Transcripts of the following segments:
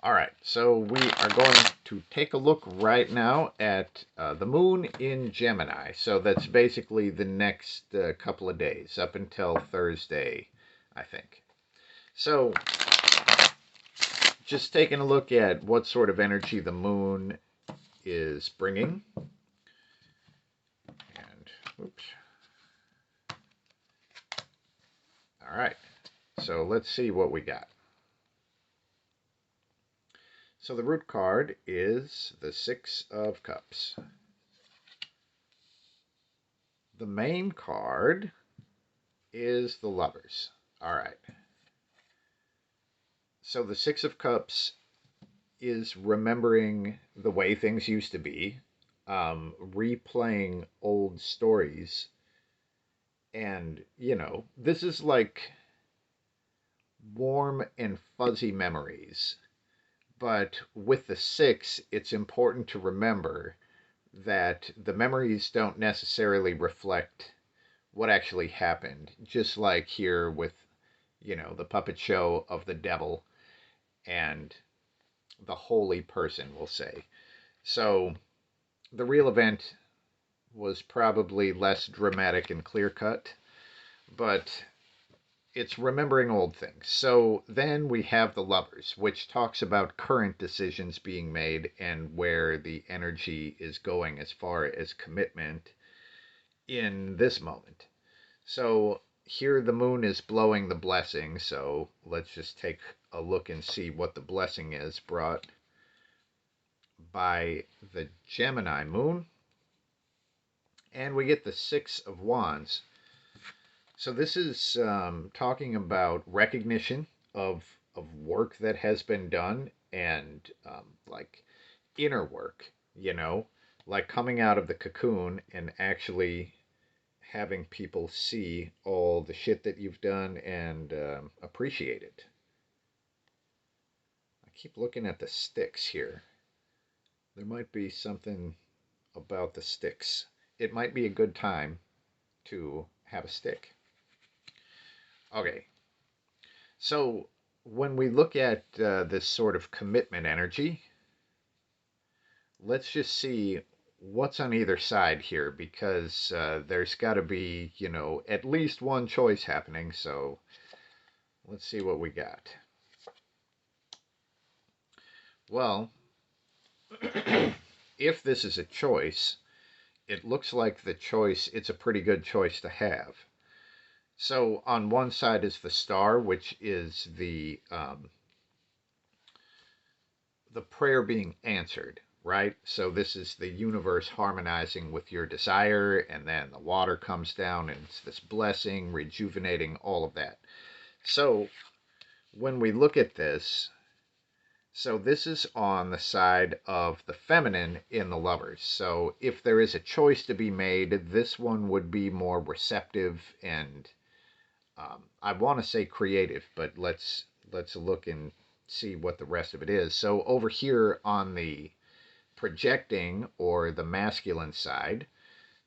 All right, so we are going to take a look right now at the moon in Gemini. So that's basically the next couple of days up until Thursday, I think. So just taking a look at what sort of energy the moon is bringing. And oops. All right, so let's see what we got. So the root card is the Six of Cups. The main card is the Lovers. All right. So the Six of Cups is remembering the way things used to be, replaying old stories. And, this is like warm and fuzzy memories. But with the six, it's important to remember that the memories don't necessarily reflect what actually happened. Just like here with, the puppet show of the devil and the holy person, we'll say. So the real event was probably less dramatic and clear cut, but it's remembering old things. So then we have the Lovers, which talks about current decisions being made and where the energy is going as far as commitment in this moment. So here the moon is blowing the blessing. So let's just take a look and see what the blessing is brought by the Gemini moon. And we get the Six of Wands. So this is talking about recognition of work that has been done and like inner work, like coming out of the cocoon and actually having people see all the shit that you've done and appreciate it. I keep looking at the sticks here. There might be something about the sticks. It might be a good time to have a stick. Okay, so when we look at this sort of commitment energy, let's just see what's on either side here because there's got to be, at least one choice happening. So let's see what we got. Well, if this is a choice, it looks like it's a pretty good choice to have. So on one side is the star, which is the prayer being answered, right? So this is the universe harmonizing with your desire, and then the water comes down, and it's this blessing, rejuvenating all of that. So when we look at this, so this is on the side of the feminine in the Lovers. So if there is a choice to be made, this one would be more receptive and I want to say creative, but let's look and see what the rest of it is. So over here on the projecting or the masculine side,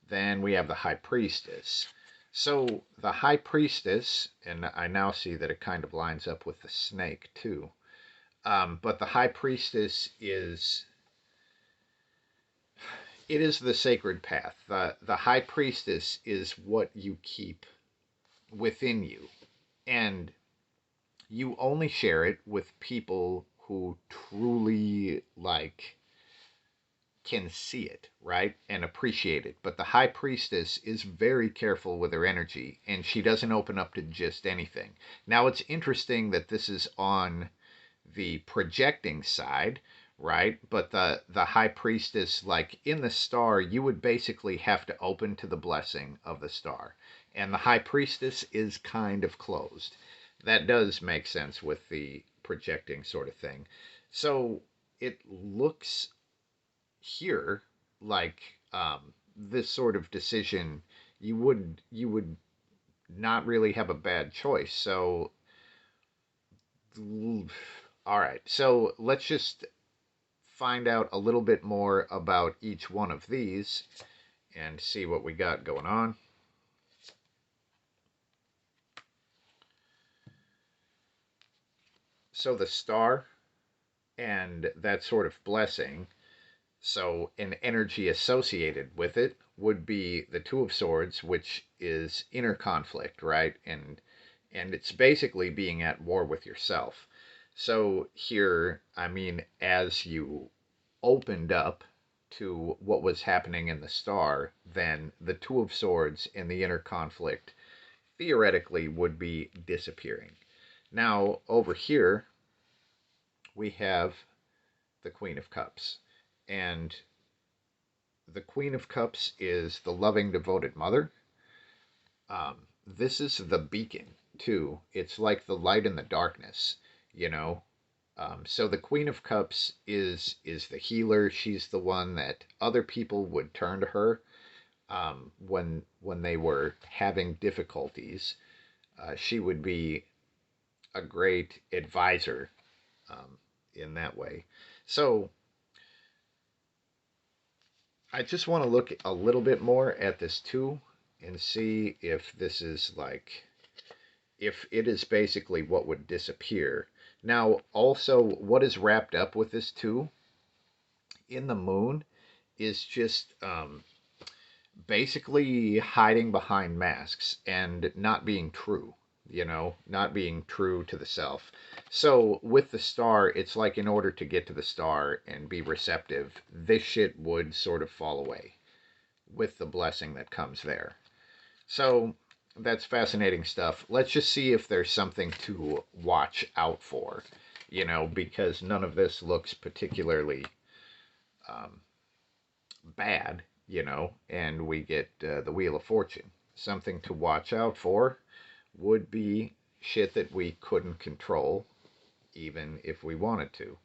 then we have the high priestess. So the high priestess, and I now see that it kind of lines up with the snake too. But the high priestess is the sacred path. The high priestess is what you keep within you, and you only share it with people who truly can see it, right? And appreciate it. But the high priestess is very careful with her energy and she doesn't open up to just anything. Now it's interesting that this is on the projecting side, right? But the high priestess, like in the star, you would basically have to open to the blessing of the star. And the high priestess is kind of closed. That does make sense with the projecting sort of thing. So it looks here like this sort of decision you would not really have a bad choice. So all right, so let's just find out a little bit more about each one of these and see what we got going on. So the star and that sort of blessing. So, an energy associated with it would be the Two of Swords, which is inner conflict, right? And it's basically being at war with yourself. So here, I mean, as you opened up to what was happening in the star, then the Two of Swords and the inner conflict theoretically would be disappearing. Now, over here, we have the Queen of Cups. And the Queen of Cups is the loving, devoted mother. This is the beacon, too. It's like the light in the darkness, you know? So the Queen of Cups is the healer. She's the one that other people would turn to her when they were having difficulties. She would be a great advisor um, in that way. So I just want to look a little bit more at this too and see if this is like, if it is basically what would disappear. Now, also, what is wrapped up with this too in the moon is just basically hiding behind masks and not being true, not being true to the self. So with the star, it's like in order to get to the star and be receptive, this shit would sort of fall away with the blessing that comes there. So that's fascinating stuff. Let's just see if there's something to watch out for, because none of this looks particularly um, bad, and we get the Wheel of Fortune. Something to watch out for would be shit that we couldn't control, even if we wanted to.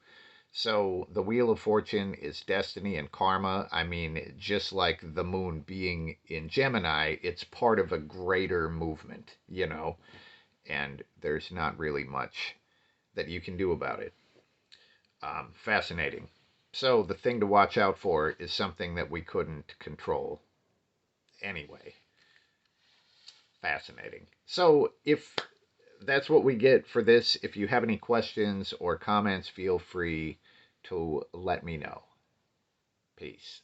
So the Wheel of Fortune is destiny and karma. I mean, just like the moon being in Gemini, it's part of a greater movement, and there's not really much that you can do about it. Fascinating. So the thing to watch out for is something that we couldn't control anyway. Fascinating. So if that's what we get for this, if you have any questions or comments, feel free to let me know. Peace.